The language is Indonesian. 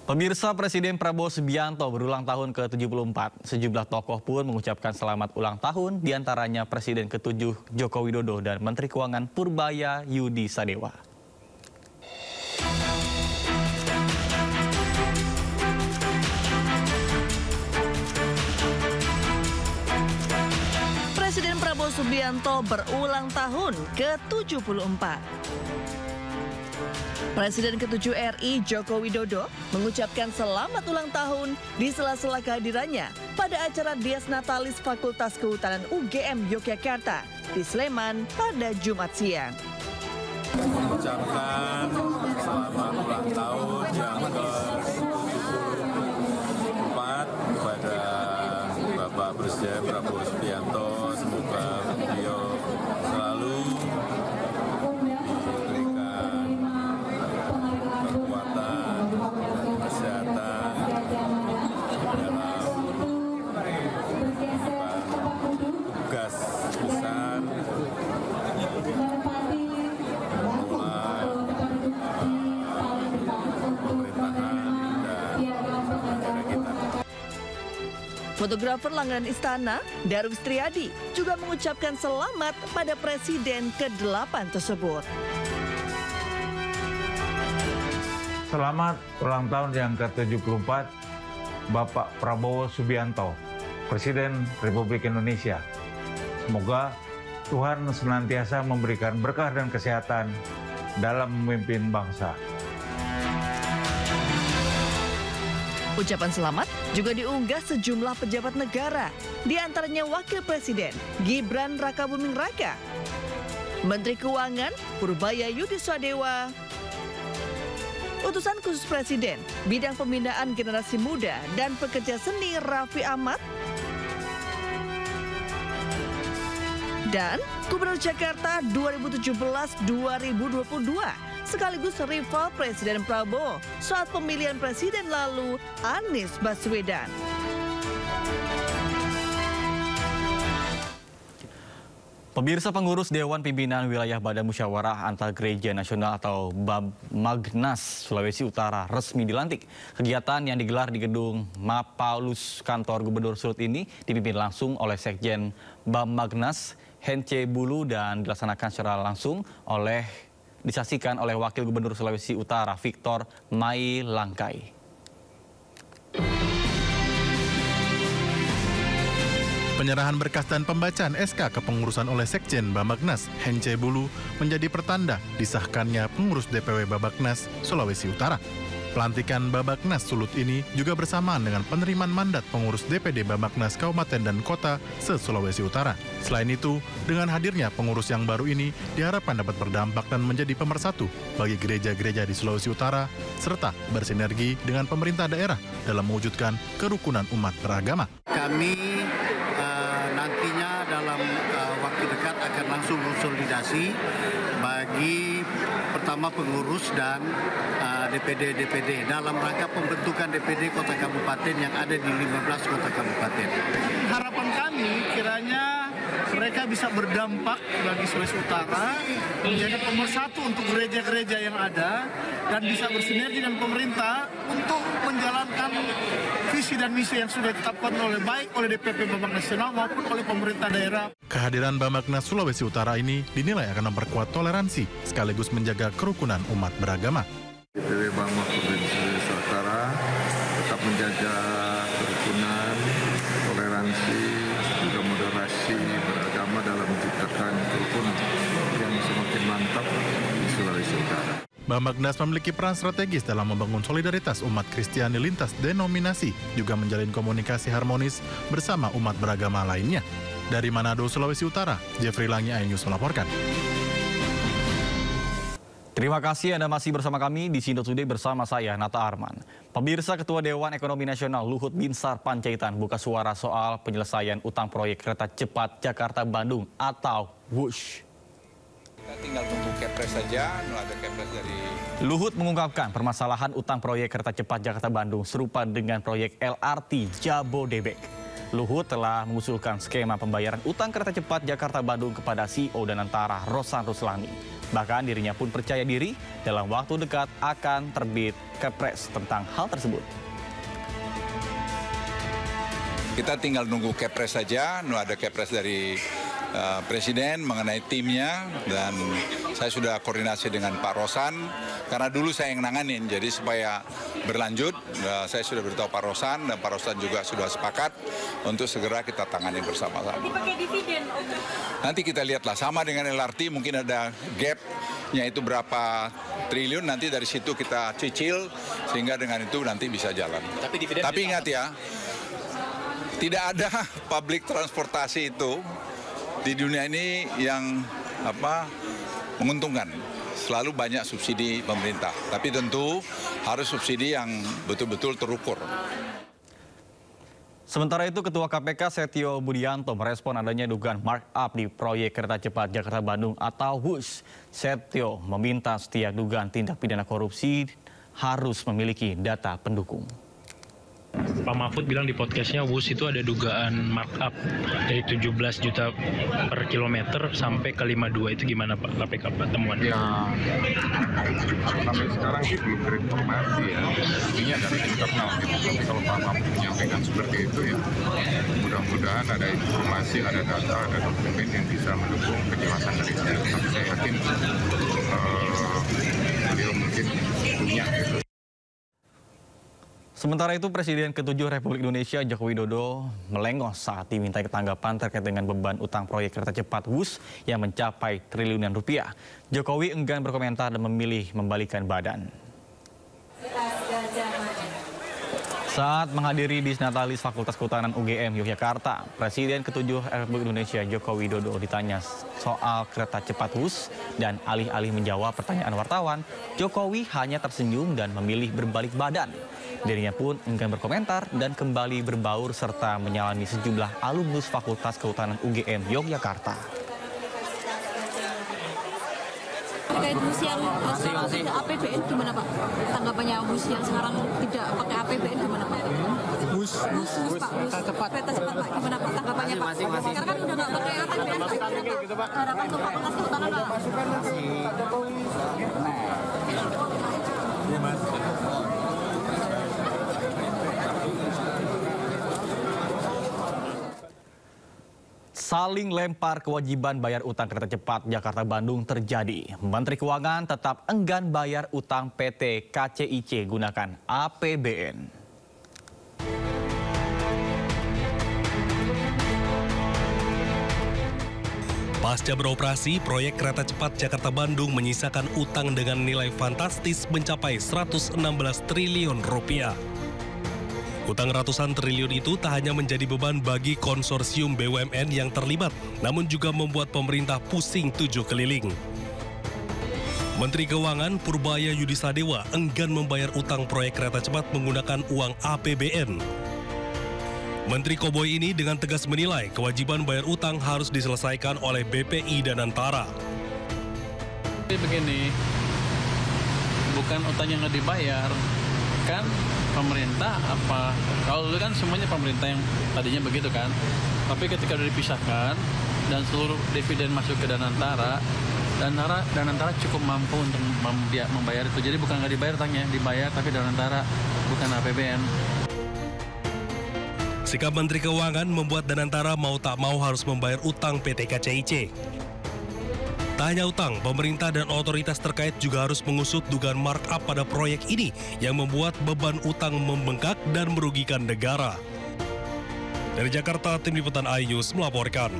Pemirsa, Presiden Prabowo Subianto berulang tahun ke-74. Sejumlah tokoh pun mengucapkan selamat ulang tahun, diantaranya Presiden ke-7 Joko Widodo dan Menteri Keuangan Purbaya Yudi Sadewa. Presiden Prabowo Subianto berulang tahun ke-74. Presiden ke-7 RI Joko Widodo mengucapkan selamat ulang tahun di sela-sela kehadirannya pada acara Dies Natalis Fakultas Kehutanan UGM Yogyakarta di Sleman pada Jumat siang. Mengucapkan selamat ulang tahun yang ke-74 kepada Bapak Presiden Prabowo Subianto. Semoga beliau selalu kesehatan dalam tugas besar mengelola pemerintahan dan negara kita. Fotografer langganan istana, Darwis Triadi, juga mengucapkan selamat pada Presiden ke-8 tersebut. Selamat ulang tahun yang ke-74 Bapak Prabowo Subianto, Presiden Republik Indonesia. Semoga Tuhan senantiasa memberikan berkah dan kesehatan dalam memimpin bangsa. Ucapan selamat juga diunggah sejumlah pejabat negara, di antaranya Wakil Presiden Gibran Rakabuming Raka, Menteri Keuangan Purbaya Yudi Sadewa, Utusan Khusus Presiden Bidang Pembinaan Generasi Muda dan Pekerja Seni Raffi Ahmad, dan Gubernur Jakarta 2017-2022 sekaligus rival Presiden Prabowo saat pemilihan presiden lalu, Anies Baswedan. Pemirsa, pengurus Dewan Pimpinan Wilayah Badan Musyawarah Antar Gereja Nasional atau Bamagnas Sulawesi Utara resmi dilantik. Kegiatan yang digelar di gedung Mapolus kantor Gubernur Sulut ini dipimpin langsung oleh Sekjen Bamagnas Hence Bulu dan dilaksanakan secara langsung disaksikan oleh Wakil Gubernur Sulawesi Utara Victor Mai Langkai. Penyerahan berkas dan pembacaan SK kepengurusan oleh Sekjen Bamagnas Hence Bulu menjadi pertanda disahkannya pengurus DPW Bamagnas Sulawesi Utara. Pelantikan Bamagnas Sulut ini juga bersamaan dengan penerimaan mandat pengurus DPD Bamagnas Kabupaten dan Kota se-Sulawesi Utara. Selain itu, dengan hadirnya pengurus yang baru ini diharapkan dapat berdampak dan menjadi pemersatu bagi gereja-gereja di Sulawesi Utara, serta bersinergi dengan pemerintah daerah dalam mewujudkan kerukunan umat beragama. Kami nantinya dalam waktu dekat akan langsung konsolidasi bagi pertama pengurus dan DPD dalam rangka pembentukan DPD kota kabupaten yang ada di 15 kota kabupaten. Harapan kami kiranya mereka bisa berdampak bagi Sulawesi Utara, menjadi pemersatu untuk gereja-gereja yang ada dan bisa bersinergi dengan pemerintah untuk menjalankan visi dan misi yang sudah ditetapkan baik oleh DPP Bamagnas Nasional maupun oleh pemerintah daerah. Kehadiran Bamagnas Sulawesi Utara ini dinilai akan memperkuat toleransi sekaligus menjaga kerukunan umat beragama. DPW Bamagnas Sulawesi Utara tetap menjaga kerukunan, toleransi, juga moderasi beragama dalam menciptakan kerukunan yang semakin mantap di Sulawesi Utara. Bamagnas memiliki peran strategis dalam membangun solidaritas umat Kristiani lintas denominasi, juga menjalin komunikasi harmonis bersama umat beragama lainnya. Dari Manado, Sulawesi Utara, Jeffrey Langi, iNews melaporkan. Terima kasih Anda masih bersama kami di Sindo Today bersama saya, Nata Arman. Pemirsa, Ketua Dewan Ekonomi Nasional Luhut Binsar Panjaitan buka suara soal penyelesaian utang proyek kereta cepat Jakarta-Bandung atau WUSH. Kita tinggal tunggu Kepres saja, ada Kepres dari... Luhut mengungkapkan permasalahan utang proyek kereta cepat Jakarta-Bandung serupa dengan proyek LRT Jabodebek. Luhut telah mengusulkan skema pembayaran utang kereta cepat Jakarta-Bandung kepada CEO Danantara Rosan Ruslani. Bahkan dirinya pun percaya diri dalam waktu dekat akan terbit Kepres tentang hal tersebut. Kita tinggal nunggu Kepres saja, ada Kepres dari Presiden mengenai timnya, dan saya sudah koordinasi dengan Pak Rosan, karena dulu saya yang nanganin, jadi supaya berlanjut, saya sudah beritahu Pak Rosan, dan Pak Rosan juga sudah sepakat untuk segera kita tangani bersama-sama. Nanti kita lihatlah, sama dengan LRT mungkin ada gap-nya itu berapa triliun, nanti dari situ kita cicil, sehingga dengan itu nanti bisa jalan. Tapi ingat ya, tidak ada public transportasi itu di dunia ini yang menguntungkan. Selalu banyak subsidi pemerintah, tapi tentu harus subsidi yang betul-betul terukur. Sementara itu, Ketua KPK Setio Budianto merespon adanya dugaan markup di proyek kereta cepat Jakarta-Bandung atau WUS. Setio meminta setiap dugaan tindak pidana korupsi harus memiliki data pendukung. Pak Mahfud bilang di podcastnya WUS itu ada dugaan markup dari 17 juta per kilometer sampai ke 52, itu gimana Pak KPK Pak temuan? Ya, sampai sekarang sih belum berinformasi ya, intinya dari internal gitu. Tapi kalau Pak Mahfud menyampaikan seperti itu ya, mudah-mudahan ada informasi, ada data, ada dokumen yang bisa mendukung penjelasan dari saya. Tapi saya yakin beliau mungkin punya gitu. Sementara itu, Presiden ke-7 Republik Indonesia Joko Widodo melengos saat dimintai tanggapan terkait dengan beban utang proyek kereta cepat WUS yang mencapai triliunan rupiah. Jokowi enggan berkomentar dan memilih membalikan badan. Saat menghadiri Disnatalis Fakultas Kehutanan UGM Yogyakarta, Presiden ke-7 Republik Indonesia Joko Widodo ditanya soal kereta cepat WUS dan alih-alih menjawab pertanyaan wartawan, Jokowi hanya tersenyum dan memilih berbalik badan. Dirinya pun enggan berkomentar dan kembali berbaur serta menyalami sejumlah alumnus Fakultas Kehutanan UGM Yogyakarta. Terkait WUS yang sekarang tidak APBN gimana Pak? Tanggapannya WUS yang sekarang tidak pakai APBN gimana Pak? WUS Pak, kereta cepat Pak, gimana Pak tanggapannya Pak? Sekarang kan udah nggak pakai APBN Pak, harapan untuk Fakultas Kehutanan Pak? Saling lempar kewajiban bayar utang kereta cepat Jakarta-Bandung terjadi. Menteri Keuangan tetap enggan bayar utang PT KCIC gunakan APBN. Pasca beroperasi, proyek kereta cepat Jakarta-Bandung menyisakan utang dengan nilai fantastis mencapai 116 triliun rupiah. Utang ratusan triliun itu tak hanya menjadi beban bagi konsorsium BUMN yang terlibat, namun juga membuat pemerintah pusing 7 keliling. Menteri Keuangan Purbaya Yudisadewa enggan membayar utang proyek kereta cepat menggunakan uang APBN. Menteri Koboi ini dengan tegas menilai kewajiban bayar utang harus diselesaikan oleh BPI dan Antara. Begini, bukan utang yang nggak dibayar, kan pemerintah kalau dulu kan semuanya pemerintah yang tadinya begitu kan, tapi ketika sudah dipisahkan dan seluruh dividen masuk ke Danantara, Danantara cukup mampu untuk membayar itu. Jadi bukan nggak dibayar utangnya, dibayar tapi Danantara bukan APBN. Sikap Menteri Keuangan membuat Danantara mau tak mau harus membayar utang PT KCIC. Tak hanya utang, pemerintah dan otoritas terkait juga harus mengusut dugaan markup pada proyek ini yang membuat beban utang membengkak dan merugikan negara. Dari Jakarta, Tim Liputan iNews melaporkan.